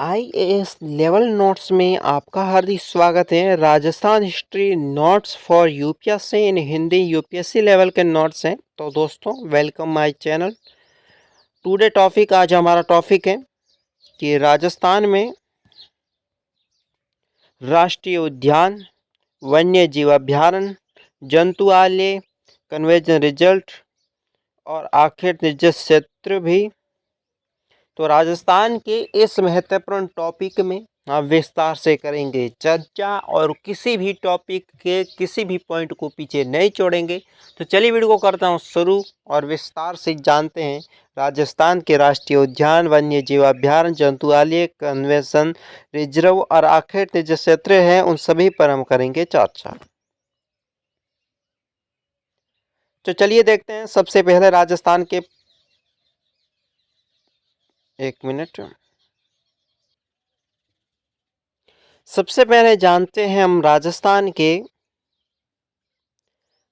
IAS level notes में आपका हार्दिक स्वागत है। Rajasthan history notes for UPSC in Hindi UPSC level के नोट्स हैं। तो दोस्तों welcome my channel. Today topic, आज हमारा टॉपिक है कि राजस्थान में राष्ट्रीय उद्यान, वन्य जीव अभ्यारण्य, जंतुआलय, कन्वर्जन रिजल्ट और आखिर निजी क्षेत्र भी। तो राजस्थान के इस महत्वपूर्ण टॉपिक में हम विस्तार से करेंगे चर्चा और किसी भी टॉपिक के किसी भी पॉइंट को पीछे नहीं छोड़ेंगे। तो चलिए वीडियो को करता हूँ शुरू और विस्तार से जानते हैं राजस्थान के राष्ट्रीय उद्यान, वन्य जीव अभ्यारण्य, जंतुआलय, कन्वेंशन रिजर्व और आखिर निजी क्षेत्र हैं, उन सभी पर हम करेंगे चर्चा। तो चलिए देखते हैं। सबसे पहले राजस्थान के सबसे पहले जानते हैं हम राजस्थान के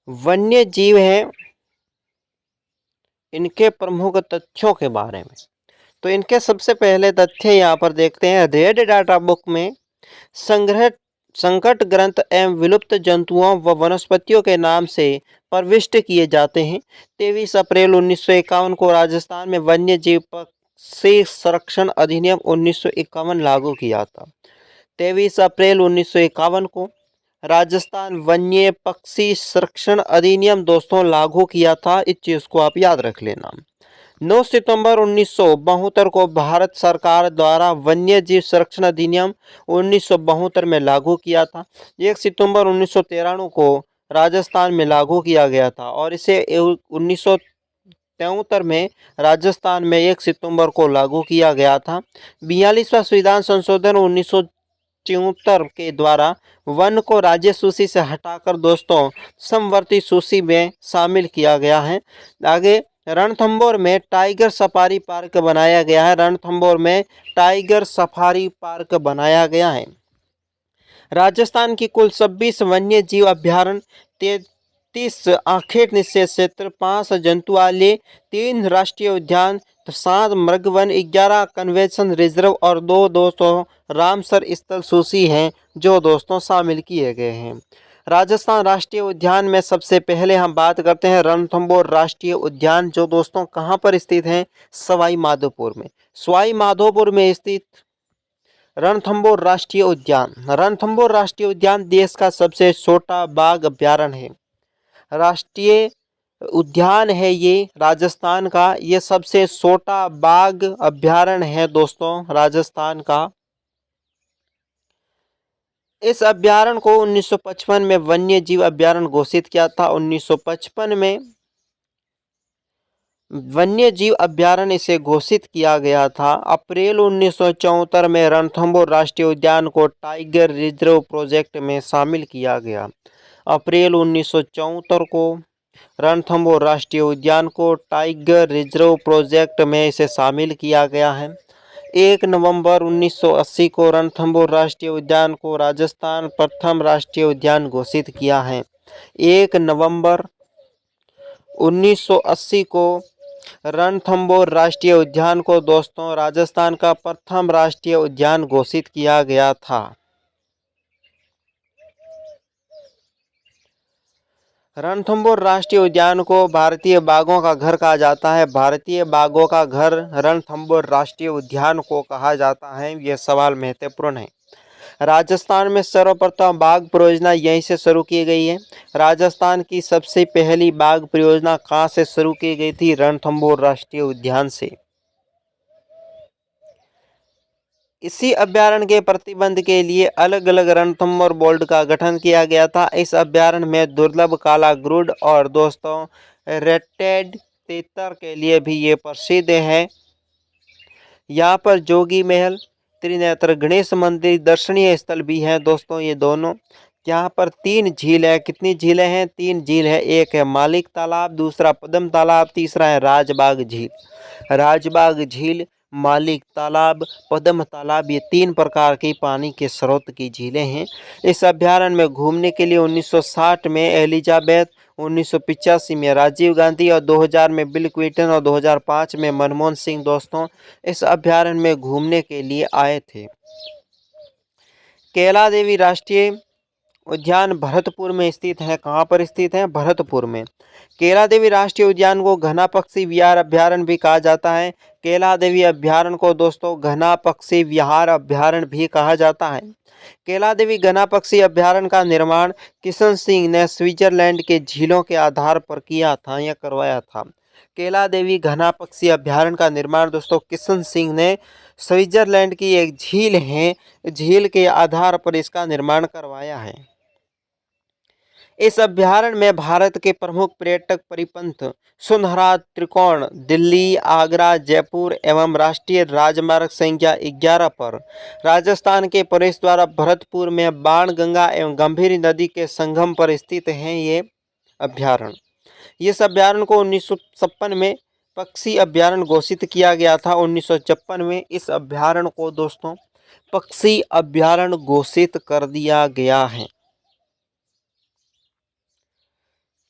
वन्य जीव हैं, इनके प्रमुख तथ्यों के बारे में। तो इनके सबसे पहले तथ्य यहाँ पर देखते हैं। रेड डाटा बुक में संग्रह संकट ग्रंथ एवं विलुप्त जंतुओं व वनस्पतियों के नाम से प्रविष्ट किए जाते हैं। 23 अप्रैल 1951 को राजस्थान में वन्य जीव पक्षी संरक्षण अधिनियम 1951 लागू किया था। 23 अप्रैल 1951 को राजस्थान वन्य पक्षी संरक्षण अधिनियम दोस्तों लागू किया था। इस चीज को आप याद रख लेना। 9 सितंबर 1972 को भारत सरकार द्वारा वन्य जीव संरक्षण अधिनियम 1972 में लागू किया था। 1 सितंबर 1993 को राजस्थान में लागू किया गया था और इसे 1973 में राजस्थान में 1 सितंबर को लागू किया गया था। 42वां संविधान संशोधन 1974 के द्वारा वन को राज्य सूची से हटाकर दोस्तों समवर्ती सूची में शामिल किया गया है। आगे रणथंभौर में टाइगर सफारी पार्क बनाया गया है। रणथंभौर में टाइगर सफारी पार्क बनाया गया है। राजस्थान की कुल 26 वन्य जीव अभ्यारण्य, 33 आखेट निषेध क्षेत्र, 5 जंतुआलय, 3 राष्ट्रीय उद्यान, 7 मृगवन, 11 कन्वेंशन रिजर्व और 2 दोस्तों रामसर स्थल सूची हैं जो दोस्तों शामिल किए गए हैं। राजस्थान राष्ट्रीय उद्यान में सबसे पहले हम बात करते हैं रणथंभौर राष्ट्रीय उद्यान, जो दोस्तों कहाँ पर स्थित है? सवाई माधोपुर में। सवाई माधोपुर में स्थित रणथंभौर राष्ट्रीय उद्यान। रणथंभौर राष्ट्रीय उद्यान देश का सबसे छोटा बाघ अभ्यारण्य है। राष्ट्रीय उद्यान है ये राजस्थान का, ये सबसे छोटा बाघ अभ्यारण्य है दोस्तों राजस्थान का। इस अभ्यारण्य को 1955 में वन्य जीव अभ्यारण्य घोषित किया था। 1955 में वन्य जीव अभ्यारण्य इसे घोषित किया गया था। अप्रैल 1974 में रणथंभौर राष्ट्रीय उद्यान को टाइगर रिजर्व प्रोजेक्ट में शामिल किया गया। अप्रैल 1974 को रणथंभौर राष्ट्रीय उद्यान को टाइगर रिजर्व प्रोजेक्ट में इसे शामिल किया गया है। 1 नवंबर 1980 को रणथंभौर राष्ट्रीय उद्यान को राजस्थान प्रथम राष्ट्रीय उद्यान घोषित किया है। 1 नवंबर 1980 को रणथंभौर राष्ट्रीय उद्यान को दोस्तों राजस्थान का प्रथम राष्ट्रीय उद्यान घोषित किया गया था। रणथंभौर राष्ट्रीय उद्यान को भारतीय बाघों का घर कहा जाता है। भारतीय बाघों का घर रणथंभौर राष्ट्रीय उद्यान को कहा जाता है। यह सवाल महत्वपूर्ण है। राजस्थान में सर्वप्रथम बाघ परियोजना यहीं से शुरू की गई है। राजस्थान की सबसे पहली बाघ परियोजना कहाँ से शुरू की गई थी? रणथंभौर राष्ट्रीय उद्यान से। इसी अभ्यारण्य के प्रतिबंध के लिए अलग अलग रणथंभौर बोर्ड का गठन किया गया था। इस अभ्यारण्य में दुर्लभ काला गरुड़ और दोस्तों रेटेड तीतर के लिए भी ये प्रसिद्ध है। यहाँ पर जोगी महल, त्रिनेत्र गणेश मंदिर दर्शनीय स्थल भी हैं दोस्तों ये दोनों। यहाँ पर 3 झील है। कितनी झीलें हैं? 3 झील है। एक है मालिक तालाब, दूसरा पद्म तालाब, तीसरा है राजबाग झील। राजबाग झील मालिक तालाब, पद्म तालाब, ये 3 प्रकार की पानी के स्रोत की झीलें हैं। इस अभ्यारण्य में घूमने के लिए 1960 में एलिजाबेथ, 1985 में राजीव गांधी और 2000 में बिल क्लिंटन और 2005 में मनमोहन सिंह दोस्तों इस अभ्यारण्य में घूमने के लिए आए थे। कैला देवी राष्ट्रीय उद्यान भरतपुर में स्थित है। कहाँ पर स्थित है? भरतपुर में। कैला देवी राष्ट्रीय उद्यान को घना पक्षी विहार अभ्यारण्य भी कहा जाता है। कैला देवी अभ्यारण्य को दोस्तों घना पक्षी विहार अभ्यारण्य भी कहा जाता है। कैला देवी घना पक्षी अभ्यारण्य का निर्माण किशन सिंह ने स्विट्जरलैंड के झीलों के आधार पर किया था या करवाया था। कैला देवी घना पक्षी अभ्यारण्य का निर्माण दोस्तों किशन सिंह ने स्विट्जरलैंड की एक झील है, झील के आधार पर इसका निर्माण करवाया है। इस अभ्यारण्य में भारत के प्रमुख पर्यटक परिपंथ सुनहरा त्रिकोण दिल्ली, आगरा, जयपुर एवं राष्ट्रीय राजमार्ग संख्या 11 पर राजस्थान के प्रवेश द्वार भरतपुर में बाणगंगा एवं गंभीर नदी के संगम पर स्थित हैं। ये अभ्यारण्य इस अभ्यारण्य को 1956 में पक्षी अभ्यारण्य घोषित किया गया था। 1956 में इस अभ्यारण्य को दोस्तों पक्षी अभ्यारण्य घोषित कर दिया गया है।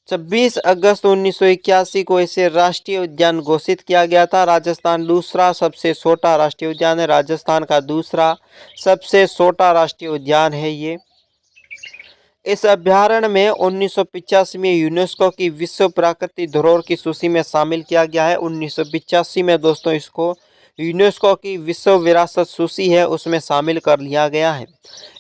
26 अगस्त 1981 को इसे राष्ट्रीय उद्यान घोषित किया गया था। राजस्थान दूसरा सबसे छोटा राष्ट्रीय उद्यान है। राजस्थान का दूसरा सबसे छोटा राष्ट्रीय उद्यान है ये। इस अभ्यारण्य में 1985 में यूनेस्को की विश्व प्राकृतिक धरोहर की सूची में शामिल किया गया है। 1985 में दोस्तों इसको यूनेस्को की विश्व विरासत सूची है उसमें शामिल कर लिया गया है।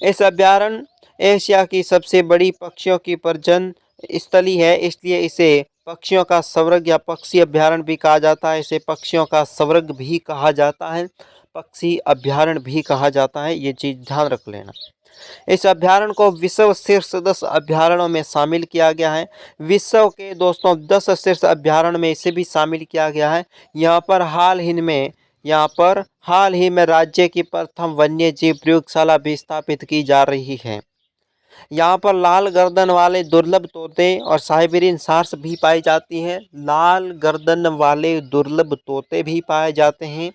इस अभ्यारण्य एशिया की सबसे बड़ी पक्षियों की प्रजनन स्थली है, इसलिए इसे पक्षियों का स्वर्ग या पक्षी अभ्यारण्य भी कहा जाता है। इसे पक्षियों का स्वर्ग भी कहा जाता है, पक्षी अभ्यारण्य भी कहा जाता है, ये चीज़ ध्यान रख लेना। इस अभ्यारण्य को विश्व शीर्ष 10 अभ्यारण्यों में शामिल किया गया है। विश्व के दोस्तों 10 शीर्ष अभ्यारण्य में इसे भी शामिल किया गया है। यहाँ पर हाल ही में राज्य की प्रथम वन्य जीव प्रयोगशाला भी स्थापित की जा रही है। यहाँ पर लाल गर्दन वाले दुर्लभ तोते और साइबेरियन सार्स भी पाई जाती हैं। लाल गर्दन वाले दुर्लभ तोते भी पाए जाते हैं,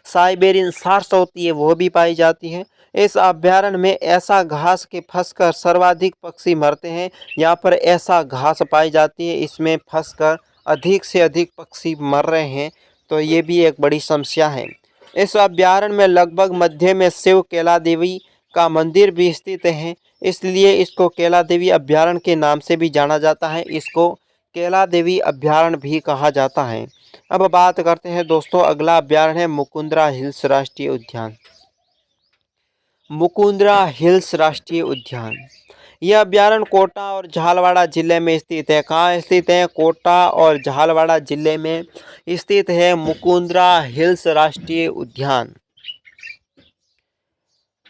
साइबेरियन सार्स होती है वो भी पाई जाती है। इस अभ्यारण्य में ऐसा घास के फंसकर सर्वाधिक पक्षी मरते हैं। यहाँ पर ऐसा घास पाई जाती है, इसमें फंसकर अधिक से अधिक पक्षी मर रहे हैं, तो ये भी एक बड़ी समस्या है। इस अभ्यारण्य में लगभग मध्य में शिव कैला देवी का मंदिर भी स्थित है, इसलिए इसको कैला देवी अभ्यारण्य के नाम से भी जाना जाता है। इसको कैला देवी अभ्यारण्य भी कहा जाता है। अब बात करते हैं दोस्तों, अगला अभ्यारण्य है मुकुंदरा हिल्स राष्ट्रीय उद्यान। मुकुंदरा हिल्स राष्ट्रीय उद्यान यह अभ्यारण्य कोटा और झालवाड़ा जिले में स्थित है। कहाँ स्थित है? कोटा और झालवाड़ा जिले में स्थित है मुकुंदरा हिल्स राष्ट्रीय उद्यान।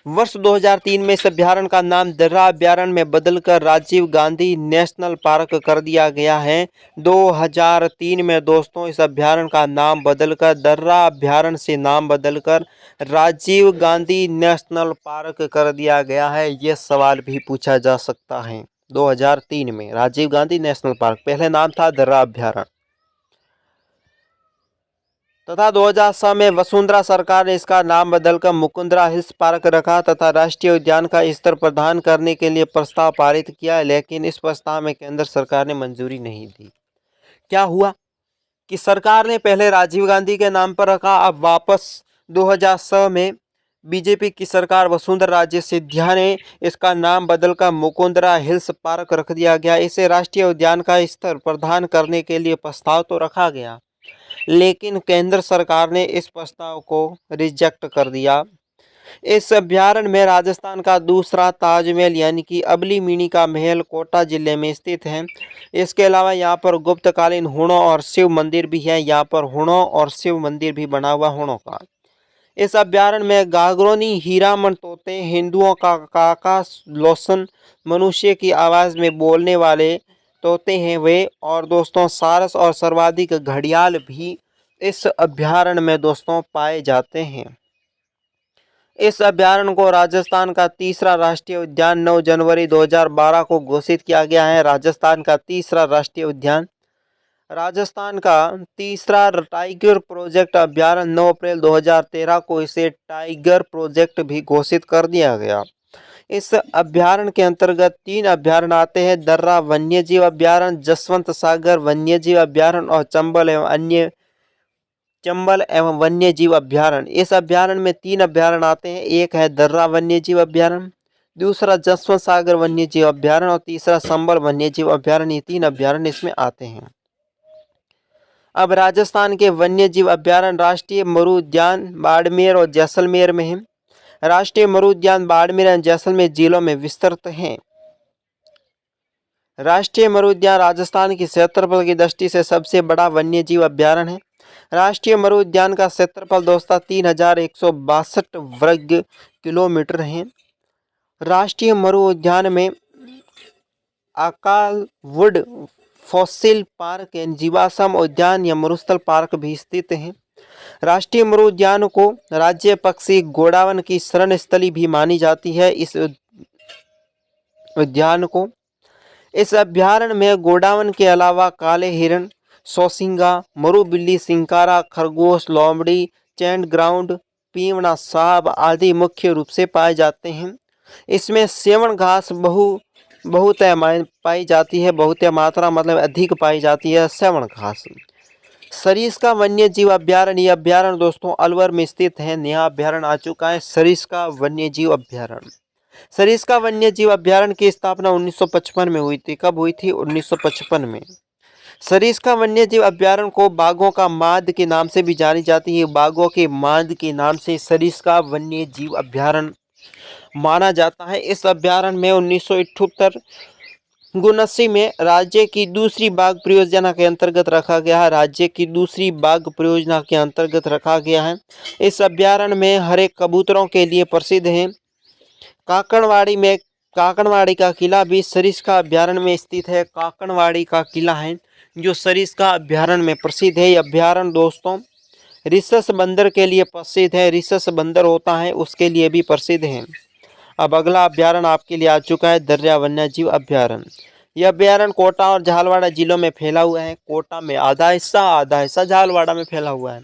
वर्ष 2003 में इस अभ्यारण्य का नाम दर्रा अभ्यारण्य में बदलकर राजीव गांधी नेशनल पार्क कर दिया गया है। 2003 में दोस्तों इस अभ्यारण्य का नाम बदलकर दर्रा अभ्यारण्य से नाम बदलकर राजीव गांधी नेशनल पार्क कर दिया गया है। ये सवाल भी पूछा जा सकता है। 2003 में राजीव गांधी नेशनल पार्क, पहले नाम था दर्रा अभ्यारण्य, तथा 2006 में वसुंधरा सरकार ने इसका नाम बदलकर मुकुंदरा हिल्स पार्क रखा तथा राष्ट्रीय उद्यान का स्तर प्रदान करने के लिए प्रस्ताव पारित किया, लेकिन इस प्रस्ताव में केंद्र सरकार ने मंजूरी नहीं दी। क्या हुआ कि सरकार ने पहले राजीव गांधी के नाम पर रखा, अब वापस 2006 में बीजेपी की सरकार वसुंधरा राजे सिंधिया ने इसका नाम बदलकर मुकुंदरा हिल्स पार्क रख दिया गया। इसे राष्ट्रीय उद्यान का स्तर प्रदान करने के लिए प्रस्ताव तो रखा गया, लेकिन केंद्र सरकार ने इस प्रस्ताव को रिजेक्ट कर दिया। इस अभ्यारण्य में राजस्थान का दूसरा ताजमहल यानी कि अबली मिनी का महल कोटा जिले में स्थित है। इसके अलावा यहाँ पर गुप्तकालीन हुणों और शिव मंदिर भी है। यहाँ पर हुणों और शिव मंदिर भी बना हुआ हुणों का। इस अभ्यारण्य में गागरोनी हीरामन तोते, हिंदुओं का काका लोसन, मनुष्य की आवाज़ में बोलने वाले तोते हैं वे, और दोस्तों सारस और सर्वाधिक घड़ियाल भी इस अभ्यारण्य में दोस्तों पाए जाते हैं। इस अभ्यारण्य को राजस्थान का तीसरा राष्ट्रीय उद्यान 9 जनवरी 2012 को घोषित किया गया है। राजस्थान का तीसरा राष्ट्रीय उद्यान राजस्थान का तीसरा टाइगर प्रोजेक्ट अभ्यारण्य 9 अप्रैल 2013 को इसे टाइगर प्रोजेक्ट भी घोषित कर दिया गया। इस अभ्यारण्य के अंतर्गत 3 अभ्यारण्य आते हैं: दर्रा वन्यजीव अभ्यारण्य, जसवंत सागर वन्यजीव अभ्यारण्य और चंबल एवं वन्यजीव अभ्यारण्य। इस अभ्यारण्य में 3 अभ्यारण्य आते हैं, एक है दर्रा वन्यजीव अभ्यारण्य, दूसरा जसवंत सागर वन्यजीव अभ्यारण्य और तीसरा चंबल वन्यजीव अभ्यारण्य। ये 3 अभ्यारण्य इसमें आते हैं। अब राजस्थान के वन्यजीव अभ्यारण्य राष्ट्रीय मरु उद्यान बाड़मेर और जैसलमेर में है। राष्ट्रीय मरु उद्यान बाड़मेर और जैसलमेर जिलों में विस्तृत हैं। राष्ट्रीय मरु उद्यान राजस्थान की क्षेत्रफल की दृष्टि से सबसे बड़ा वन्यजीव अभ्यारण्य है। राष्ट्रीय मरु उद्यान का क्षेत्रफल दोस्तों 3162 वर्ग किलोमीटर है। राष्ट्रीय मरु उद्यान में अकाल वुड फॉसिल पार्क, जीवाश्म उद्यान या मरुस्थल पार्क भी स्थित हैं। राष्ट्रीय मरु उद्यान को राज्य पक्षी गोडावण की शरण स्थली भी मानी जाती है। इस अभ्यारण्य में गोडावण के अलावा काले हिरण, सोसिंगा, मरु बिल्ली, सिंकारा, खरगोश, लोमड़ी, चैंड ग्राउंड, पीवड़ा, सांप आदि मुख्य रूप से पाए जाते हैं। इसमें सेवन घास बहुत पाई जाती है, बहुत मात्रा मतलब अधिक पाई जाती है सेवन घास। सरिस्का वन्य जीव अभ्यारण्य, यह अभ्यारण्य दोस्तों अलवर में स्थित है। नया अभ्यारण्य आ चुका है सरिस्का वन्य जीव अभ्यारण्य। सरिस्का वन्य जीव अभ्यारण्य की स्थापना 1955 में हुई थी। कब हुई थी? 1955 में। सरिस्का वन्य जीव अभ्यारण्य को बाघों का माद के नाम से भी जानी जाती है। बाघों के माद के नाम से सरिस्का वन्य जीव अभ्यारण्य माना जाता है। इस अभ्यारण्य में 1978 में राज्य की दूसरी बाघ परियोजना के अंतर्गत रखा गया है। इस अभ्यारण्य में हरे कबूतरों के लिए प्रसिद्ध है। काकड़वाड़ी का किला भी सरिस्का अभ्यारण्य में स्थित है। काकड़वाड़ी का किला है जो सरिस्का अभ्यारण्य में प्रसिद्ध है। अभ्यारण्य दोस्तों रिसस बंदर के लिए प्रसिद्ध है। रिसस बंदर होता है उसके लिए भी प्रसिद्ध है। अब अगला अभ्यारण्य आपके लिए आ चुका है दर्रा वन्यजीव अभ्यारण्य। यह अभ्यारण्य कोटा और झालवाड़ा जिलों में फैला हुआ है। कोटा में आधा हिस्सा झालवाड़ा में फैला हुआ है।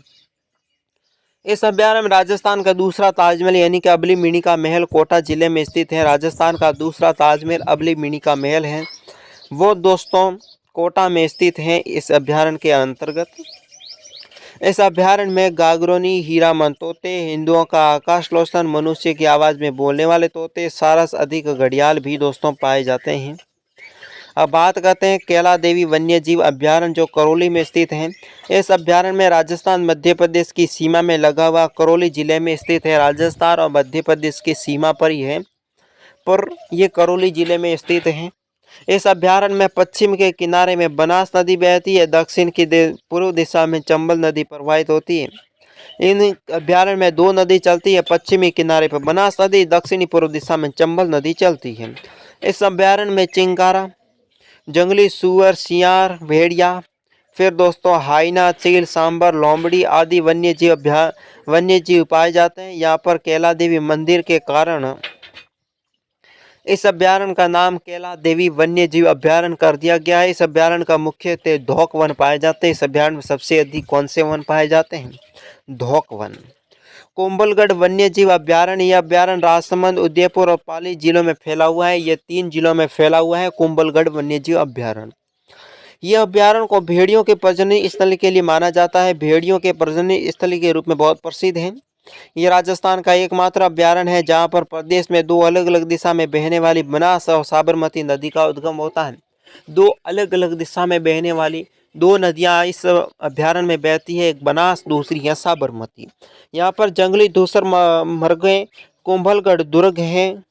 इस अभ्यारण्य में राजस्थान का दूसरा ताजमहल यानी कि अबली मिनी का महल कोटा जिले में स्थित है। राजस्थान का दूसरा ताजमहल अबली मिनी का महल है, वो दोस्तों कोटा में स्थित है। इस अभ्यारण्य के अंतर्गत इस अभ्यारण्य में गागरोनी, हीरामन तोते, हिंदुओं का आकाशलोचन, मनुष्य की आवाज़ में बोलने वाले तोते, सारस अधिक घड़ियाल भी दोस्तों पाए जाते हैं। अब बात करते हैं कैला देवी वन्य जीव अभ्यारण्य जो करौली में स्थित है। इस अभ्यारण्य में राजस्थान मध्य प्रदेश की सीमा में लगा हुआ करौली जिले में स्थित है। राजस्थान और मध्य प्रदेश की सीमा पर ही है, पर ये करौली जिले में स्थित है। इस अभ्यारण्य में पश्चिम के किनारे में बनास नदी बहती है, दक्षिण की पूर्व दिशा में चंबल नदी प्रवाहित होती है। इन अभ्यारण्य में 2 नदी चलती है, पश्चिमी किनारे पर बनास नदी, दक्षिणी पूर्व दिशा में चंबल नदी चलती है। इस अभ्यारण्य में चिंकारा, जंगली सूअर, सियार, भेड़िया, फिर दोस्तों हाइना, चील, सांबर, लोमड़ी आदि वन्य जीव पाए जाते हैं। यहाँ पर कैला देवी मंदिर के कारण इस अभ्यारण्य का नाम कैला देवी वन्य जीव अभ्यारण्य कर दिया गया है। इस अभ्यारण्य का मुख्यतः धोक वन पाए जाते हैं। इस अभ्यारण्य में सबसे अधिक कौन से वन पाए जाते हैं? धोक वन। कुंभलगढ़ वन्य जीव अभ्यारण्य, यह अभ्यारण्य राजसमंद, उदयपुर और पाली जिलों में फैला हुआ है। यह 3 जिलों में फैला हुआ है कुंभलगढ़ वन्य जीव अभ्यारण्य। यह अभ्यारण्य को भेड़ियों के प्रजनन स्थल के लिए माना जाता है। भेड़ियों के प्रजनन स्थल के रूप में बहुत प्रसिद्ध है। ये राजस्थान का एकमात्र अभ्यारण्य है जहाँ पर प्रदेश में 2 अलग अलग दिशा में बहने वाली बनास और साबरमती नदी का उद्गम होता है। 2 अलग अलग दिशा में बहने वाली 2 नदियाँ इस अभ्यारण्य में बहती है, एक बनास दूसरी है साबरमती। यहाँ पर जंगली धूसर मृगे, कुंभलगढ़ दुर्ग है,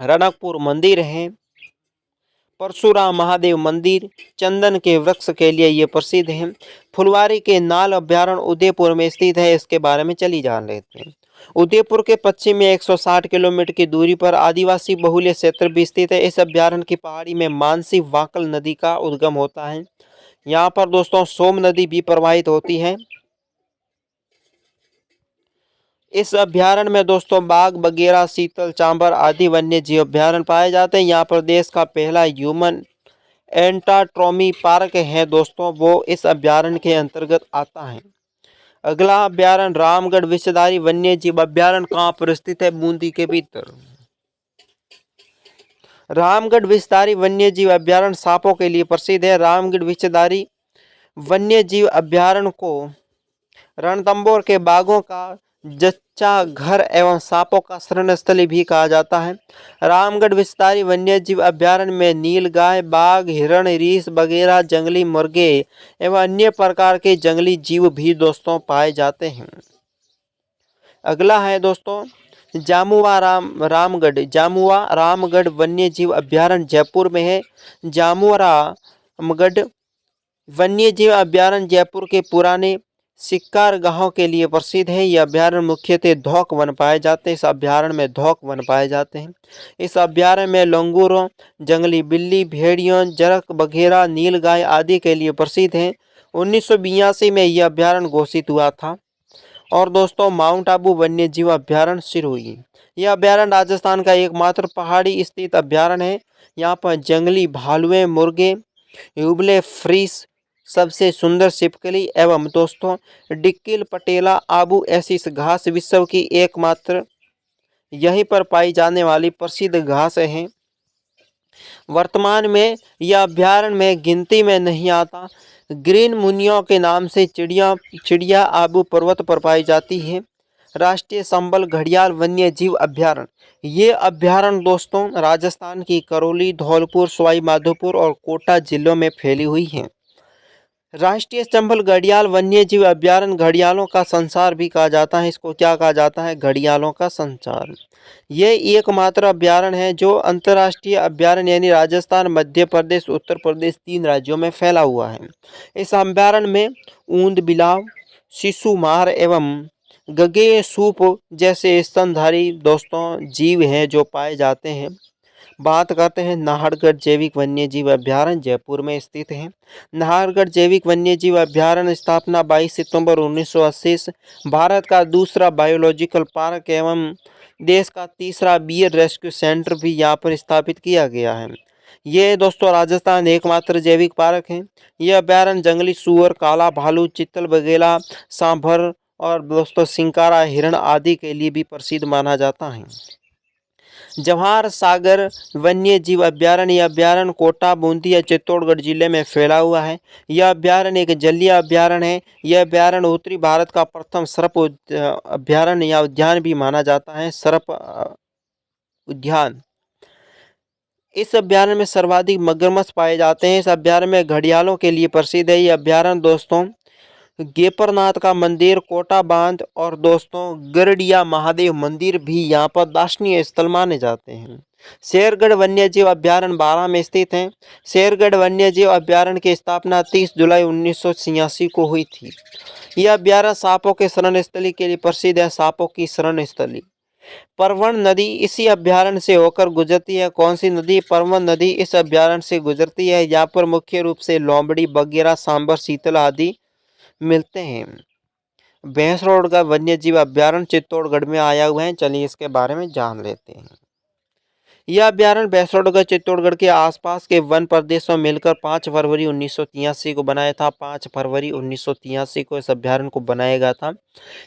रणकपुर मंदिर है, परशुराम महादेव मंदिर, चंदन के वृक्ष के लिए ये प्रसिद्ध है। फुलवारी के नाल अभ्यारण्य उदयपुर में स्थित है। इसके बारे में चली जान लेते हैं। उदयपुर के पश्चिम में 160 किलोमीटर की दूरी पर आदिवासी बहुल्य क्षेत्र भी स्थित है। इस अभ्यारण्य की पहाड़ी में मानसी वाकल नदी का उद्गम होता है। यहाँ पर दोस्तों सोम नदी भी प्रवाहित होती है। इस अभ्यारण्य में दोस्तों बाघ, बगेरा, चीतल, चांबर आदि वन्य जीव अभ्यारण्य पाए जाते हैं। यहाँ पर देश का पहला ह्यूमन एंटाट्रॉमी पार्क है दोस्तों, वो इस अभ्यारण्य के अंतर्गत आता है। अगला अभ्यारण्य रामगढ़ विषधारी वन्य जीव अभ्यारण्य कहाँ पर स्थित है? बूंदी के भीतर। रामगढ़ विषधारी वन्य जीव अभ्यारण्य सांपों के लिए प्रसिद्ध है। रामगढ़ विषधारी वन्य जीव अभ्यारण्य को रणथंभौर के बाघों का जच्चा घर एवं सांपों का शरण स्थली भी कहा जाता है। रामगढ़ विषधारी वन्य जीव अभ्यारण्य में नीलगाय, बाघ, हिरण, रीछ वगैरह जंगली मुर्गे एवं अन्य प्रकार के जंगली जीव भी दोस्तों पाए जाते हैं। अगला है दोस्तों जामुआ रामगढ़ वन्य जीव अभ्यारण्य जयपुर में है। जामुआ रामगढ़ वन्य जीव अभ्यारण्य जयपुर के पुराने शिकार गाहों के लिए प्रसिद्ध है। यह अभ्यारण्य मुख्यतः धौक वन पाए जाते हैं। इस अभ्यारण्य में धौक वन पाए जाते हैं। इस अभ्यारण्य में लंगूरों, जंगली बिल्ली, भेड़ियों, जरक वगैरह, नीलगाय आदि के लिए प्रसिद्ध है। 1982 में यह अभ्यारण्य घोषित हुआ था। और दोस्तों माउंट आबू वन्य जीव अभ्यारण्य सिरोही, यह अभ्यारण्य राजस्थान का एकमात्र पहाड़ी स्थित अभ्यारण्य है। यहाँ पर जंगली भालुएं, मुर्गे, युबले फ्रीस, सबसे सुंदर छिपकली एवं दोस्तों डिक्किल पटेला आबू ऐसी घास विश्व की एकमात्र यहीं पर पाई जाने वाली प्रसिद्ध घास है। वर्तमान में यह अभ्यारण्य में गिनती में नहीं आता। ग्रीन मुनियों के नाम से चिड़िया आबू पर्वत पर पाई जाती है। राष्ट्रीय संबल घड़ियाल वन्य जीव अभ्यारण्य, ये अभ्यारण्य दोस्तों राजस्थान की करौली, धौलपुर, सवाई माधोपुर और कोटा जिलों में फैली हुई है। राष्ट्रीय चंबल घड़ियाल वन्य जीव अभ्यारण्य घड़ियालों का संसार भी कहा जाता है। इसको क्या कहा जाता है? घड़ियालों का संसार। ये एकमात्र अभ्यारण्य है जो अंतर्राष्ट्रीय अभ्यारण्य यानी राजस्थान, मध्य प्रदेश, उत्तर प्रदेश 3 राज्यों में फैला हुआ है। इस अभ्यारण्य में ऊंद बिलाव, शिशुमार एवं गगे सूप जैसे स्तनधारी दोस्तों जीव हैं जो पाए जाते हैं। बात करते हैं नाहरगढ़ जैविक वन्य जीव अभ्यारण्य जयपुर में स्थित है। नाहरगढ़ जैविक वन्य जीव अभ्यारण्य स्थापना 22 सितंबर 1980, भारत का दूसरा बायोलॉजिकल पार्क एवं देश का तीसरा बियर रेस्क्यू सेंटर भी यहाँ पर स्थापित किया गया है। ये दोस्तों राजस्थान एकमात्र जैविक पार्क है। यह अभ्यारण्य जंगली सूअर, काला भालू, चित्तल बगेला, सांभर और दोस्तों सिंकारा, हिरण आदि के लिए भी प्रसिद्ध माना जाता है। जवाहर सागर वन्य जीव अभ्यारण्य, यह अभ्यारण्य कोटा, बूंदी या चित्तौड़गढ़ जिले में फैला हुआ है। यह अभ्यारण्य एक जलीय अभ्यारण्य है। यह अभ्यारण्य उत्तरी भारत का प्रथम सर्प अभ्यारण्य या उद्यान भी माना जाता है। सर्प उद्यान, इस अभ्यारण्य में सर्वाधिक मगरमच्छ पाए जाते हैं। इस अभ्यारण्य में घड़ियालों के लिए प्रसिद्ध है। यह अभ्यारण्य दोस्तों गेपरनाथ का मंदिर, कोटा बांध और दोस्तों गरडिया महादेव मंदिर भी यहाँ पर दर्शनीय स्थल माने जाते हैं। शेरगढ़ वन्यजीव अभ्यारण्य 12 में स्थित है। शेरगढ़ वन्यजीव अभ्यारण्य की स्थापना 30 जुलाई 1986 को हुई थी। यह अभ्यारण्य सांपों के शरण स्थली के लिए प्रसिद्ध है। सांपों की शरण स्थली परवन नदी इसी अभ्यारण्य से होकर गुजरती है। कौन सी नदी? परवन नदी इस अभ्यारण्य से गुजरती है। यहाँ पर मुख्य रूप से लोमड़ी, बगेरा, सांबर, शीतल आदि मिलते हैं। भैंसरोड का वन्य जीव अभ्यारण्य चित्तौड़गढ़ में आया हुआ है। चलिए इसके बारे में जान लेते हैं। यह अभ्यारण्य भैंसरोड चित्तौड़गढ़ के आसपास के वन प्रदेशों में मिलकर 5 फरवरी 1983 को बनाया था। 5 फरवरी 1983 को इस अभ्यारण्य को बनाया गया था।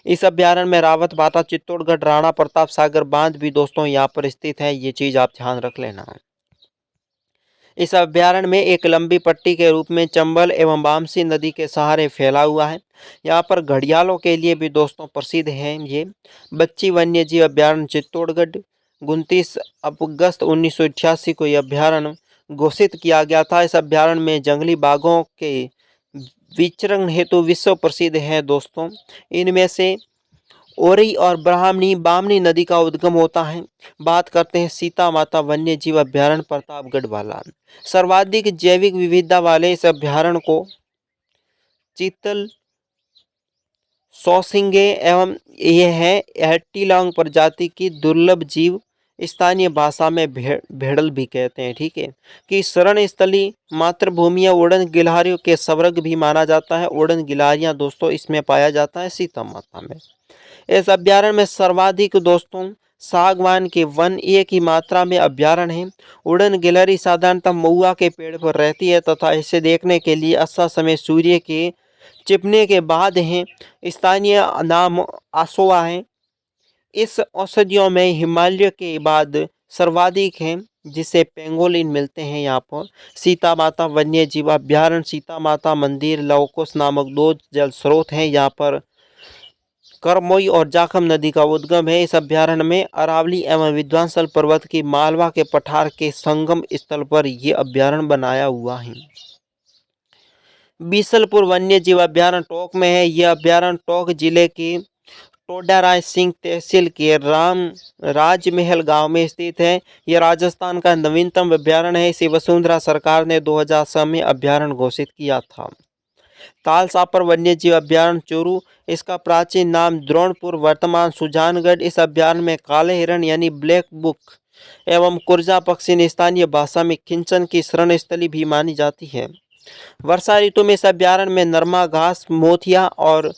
इस अभ्यारण्य में रावत बाता, चित्तौड़गढ़, राणा प्रताप सागर बांध भी दोस्तों यहाँ पर स्थित है। ये चीज आप ध्यान रख लेना। इस अभ्यारण्य में एक लंबी पट्टी के रूप में चंबल एवं बामसी नदी के सहारे फैला हुआ है। यहाँ पर घड़ियालों के लिए भी दोस्तों प्रसिद्ध है। ये बच्ची वन्य जीव अभ्यारण्य चित्तौड़गढ़ 29 अगस्त 1988 को यह अभ्यारण्य घोषित किया गया था। इस अभ्यारण्य में जंगली बाघों के विचरण हेतु विश्व प्रसिद्ध है दोस्तों। इनमें से ओरई और बामनी नदी का उद्गम होता है। बात करते हैं सीता माता वन्य जीव अभ्यारण्य प्रतापगढ़ वाला। सर्वाधिक जैविक विविधता वाले इस अभ्यारण्य को चीतल, सौसिंगे एवं यह है एट्टीलॉन्ग प्रजाति की दुर्लभ जीव, स्थानीय भाषा में भेड़ल भी कहते हैं। ठीक है कि शरण स्थली मातृभूमि या उड़न गिलहरियों के स्वर्ग भी माना जाता है। उड़न गिलहरियां दोस्तों इसमें पाया जाता है सीता माता में। इस अभ्यारण्य में सर्वाधिक दोस्तों सागवान के वन एक ही मात्रा में अभ्यारण्य है। उड़न गिलहरी साधारणतः महुआ के पेड़ पर रहती है तथा इसे देखने के लिए अच्छा समय सूर्य के छिपने के बाद है। स्थानीय नाम आसोआ है। इस औषधियों में हिमालय के बाद सर्वाधिक हैं, जिसे पेंगोलिन मिलते हैं। यहाँ पर सीता माता वन्य जीव अभ्यारण्य, सीता माता मंदिर, लवकुश नामक दो जल स्रोत हैं। यहाँ पर करमोई और जाखम नदी का उद्गम है। इस अभ्यारण्य में अरावली एवं विंध्याचल पर्वत की मालवा के पठार के संगम स्थल पर यह अभ्यारण्य बनाया हुआ है। बीसलपुर वन्य जीव अभ्यारण्य टोंक में है। यह अभ्यारण्य टोंक जिले के टोडाराय सिंह तहसील के राम राजमहल गांव में स्थित है। यह राजस्थान का नवीनतम अभ्यारण्य है। इसे वसुंधरा सरकार ने 2006 में अभ्यारण्य घोषित किया था। तालसापर वन्यजीव अभ्यारण्य चूरू, इसका प्राचीन नाम द्रोणपुर, वर्तमान सुजानगढ़। इस अभ्यारण्य में काले हिरण यानी ब्लैक बुक एवं कुर्जा पक्षी ने स्थानीय भाषा में खिंचन की शरण स्थली भी मानी जाती है। वर्षा ऋतु में इस अभ्यारण्य में नरमा घास, मोथिया और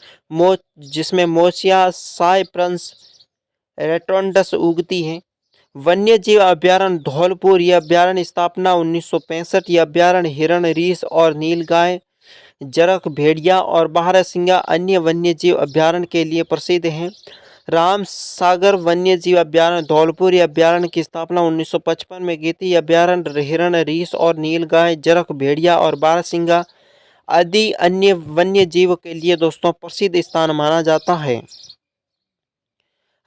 जिसमें मोसिया साइप्रस रेटोंडस उगती है। वन्य जीव अभ्यारण्य धौलपुर, यह अभ्यारण्य स्थापना 1965। यह अभ्यारण्य हिरण, रीछ और नीलगाय, जरख, भेड़िया और बारहसिंगा अन्य वन्य जीव अभ्यारण्य के लिए प्रसिद्ध है। राम सागर वन्य जीव अभ्यारण्य धौलपुर, यह अभ्यारण्य की स्थापना 1955 में की थी। अभ्यारण्य हिरण, रीछ और नीलगाय, जरख, भेड़िया और बारहसिंगा आदि अन्य वन्य जीव के लिए दोस्तों प्रसिद्ध स्थान माना जाता है।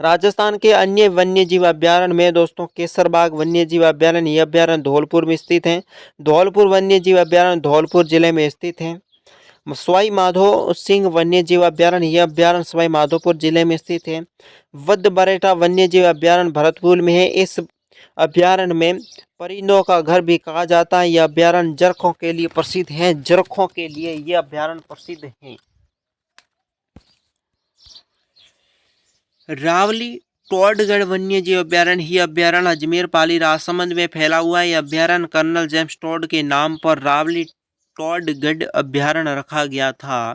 राजस्थान के अन्य वन्य जीव अभ्यारण्य में दोस्तों केसरबाग वन्य जीव अभ्यारण्य, यह अभ्यारण्य धौलपुर में स्थित है। धौलपुर वन्य जीव अभ्यारण्य धौलपुर जिले में स्थित है। सवाई माधो सिंह वन्य जीव अभ्यारण्य, यह अभ्यारण्य सवाई माधोपुर जिले में स्थित है। वध बरेटा वन्य जीव अभ्यारण्य भरतपुर में है। इस अभ्यारण्य में परिंदों का घर भी कहा जाता है। यह अभ्यारण्य जरखों के लिए प्रसिद्ध है। जरखों के लिए यह अभ्यारण्य प्रसिद्ध है। रावली टोडगढ़ वन्य जीव अभ्यारण्य, यह अभ्यारण्य अजमेर पाली राजसमंद में फैला हुआ है। यह अभ्यारण्य कर्नल जेम्स टोड के नाम पर रावली टोडगढ़ अभ्यारण्य रखा गया था।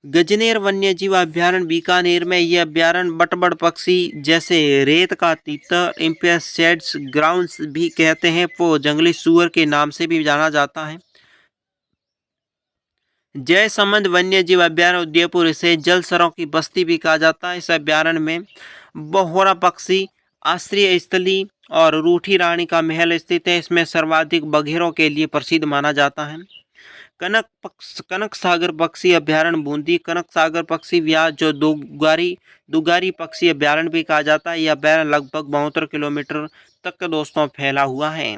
गजनेर वन्यजीव अभ्यारण्य बीकानेर में, यह अभ्यारण्य बटबड़ पक्षी जैसे रेत का तीतर, इम्पेसेड्स ग्राउंड्स भी कहते हैं, वो जंगली सूअर के नाम से भी जाना जाता है। जयसमंद वन्यजीव अभ्यारण्य उदयपुर, इसे जलसरों की बस्ती भी कहा जाता है। इस अभ्यारण्य में बहोरा पक्षी आश्रय स्थली और रूठी रानी का महल स्थित है। इसमें सर्वाधिक बघेरों के लिए प्रसिद्ध माना जाता है। कनक सागर पक्षी अभ्यारण्य बूंदी, कनक सागर पक्षी व्यास जो दुगारी पक्षी अभ्यारण्य भी कहा जाता है। यह अभ्यारण्य लगभग 72 किलोमीटर तक दोस्तों फैला हुआ है।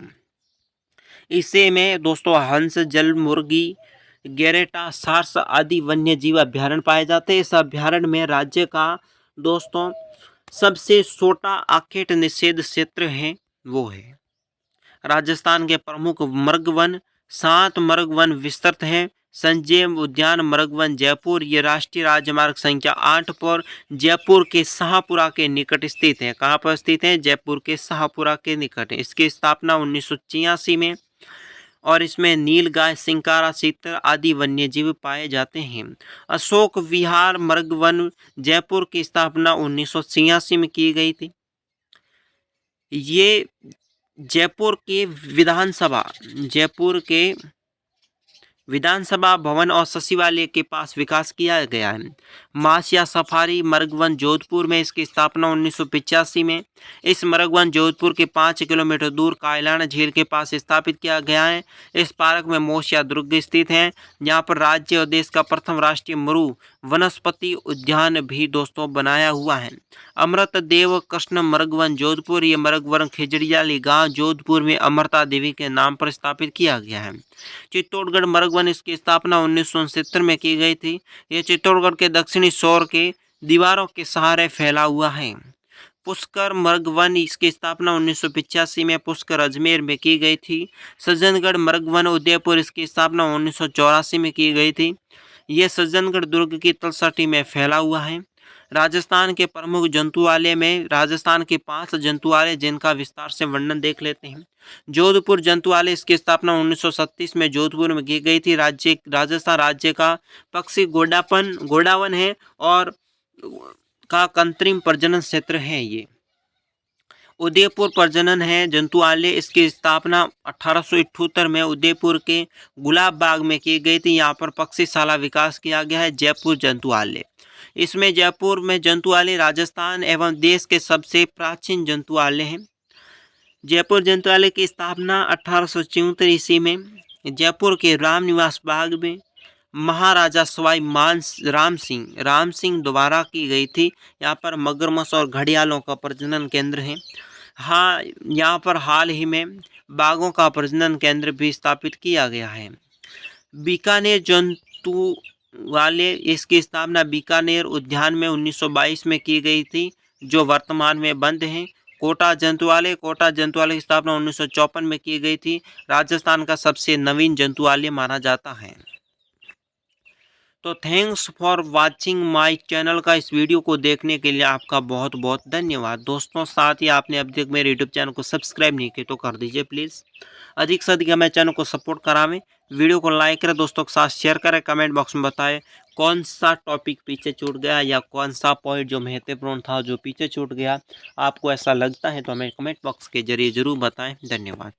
इसे में दोस्तों हंस, जल मुर्गी, गेरेटा, सार्स आदि वन्य जीव अभ्यारण्य पाए जाते हैं। इस अभ्यारण्य में राज्य का दोस्तों सबसे छोटा आखेट निषेध क्षेत्र है वो है। राजस्थान के प्रमुख मृग वन 7 मृग वन विस्तृत हैं। संजय उद्यान मृग वन जयपुर, ये राष्ट्रीय राजमार्ग संख्या 8 पर जयपुर के शाहपुरा के निकट स्थित है। कहाँ पर स्थित है? जयपुर के शाहपुरा के निकट। इसकी स्थापना 1986 में और इसमें नीलगाय, सिंकारा, चीतर आदि वन्यजीव पाए जाते हैं। अशोक विहार मृग वन जयपुर की स्थापना 1986 में की गई थी। ये जयपुर के विधानसभा भवन और सचिवालय के पास विकास किया गया है। मासिया सफारी मृगवन जोधपुर में, इसकी स्थापना 1985 में। इस मृगवन जोधपुर के 5 किलोमीटर दूर कायलाना झील के पास स्थापित किया गया है। इस पार्क में मोसिया दुर्ग स्थित है, जहाँ पर राज्य और देश का प्रथम राष्ट्रीय मरु वनस्पति उद्यान भी दोस्तों बनाया हुआ है। अमृत देव कृष्ण मृगवन जोधपुर, ये मृगवन खिजड़ियाली गांव जोधपुर में अमृता देवी के नाम पर स्थापित किया गया है। चित्तौड़गढ़ मृगवन, इसकी स्थापना 1969 में की गई थी। यह चित्तौड़गढ़ के दक्षिणी शोर के दीवारों के सहारे फैला हुआ है। पुष्कर मृगवन, इसकी स्थापना 1985 में पुष्कर अजमेर में की गई थी। सज्जनगढ़ मृगवन उदयपुर, इसकी स्थापना 1984 में की गई थी। यह सज्जनगढ़ दुर्ग की तलछटी में फैला हुआ है। राजस्थान के प्रमुख जंतुआलय में राजस्थान के 5 जंतुआलय जिनका विस्तार से वर्णन देख लेते हैं। जोधपुर जंतुआलय, इसकी स्थापना 1937 में जोधपुर में की गई थी। राजस्थान राज्य का पक्षी गोडावन है और का कृत्रिम प्रजनन क्षेत्र है ये। उदयपुर प्रजनन है जंतुआलय, इसकी स्थापना 1878 में उदयपुर के गुलाब बाग में की गई थी। यहाँ पर पक्षीशाला विकास किया गया है जयपुर जंतुआलय। इसमें जयपुर में जंतुआलय राजस्थान एवं देश के सबसे प्राचीन जंतुआलय हैं। जयपुर जंतुआलय की स्थापना 1874 ईस्वी में जयपुर के रामनिवास बाग में महाराजा सवाई राम सिंह द्वारा की गई थी। यहाँ पर मगरमच्छ और घड़ियालों का प्रजनन केंद्र है। हाँ, यहाँ पर हाल ही में बाघों का प्रजनन केंद्र भी स्थापित किया गया है। बीकानेर जंतुआलय, इसकी स्थापना बीकानेर उद्यान में 1922 में की गई थी, जो वर्तमान में बंद है। कोटा जंतुआलय की स्थापना 1954 में की गई थी। राजस्थान का सबसे नवीन जंतुआलय माना जाता है। तो thanks for watching my channel का इस वीडियो को देखने के लिए आपका बहुत बहुत धन्यवाद दोस्तों। साथ ही आपने अब तक मेरे यूट्यूब चैनल को सब्सक्राइब नहीं किया तो कर दीजिए प्लीज़। अधिक से अधिक हमारे चैनल को सपोर्ट करावें, वीडियो को लाइक करें, दोस्तों के साथ शेयर करें, कमेंट बॉक्स में बताएं कौन सा टॉपिक पीछे छूट गया या कौन सा पॉइंट जो महत्वपूर्ण था जो पीछे छूट गया, आपको ऐसा लगता है तो हमें कमेंट बॉक्स के जरिए ज़रूर बताएँ। धन्यवाद।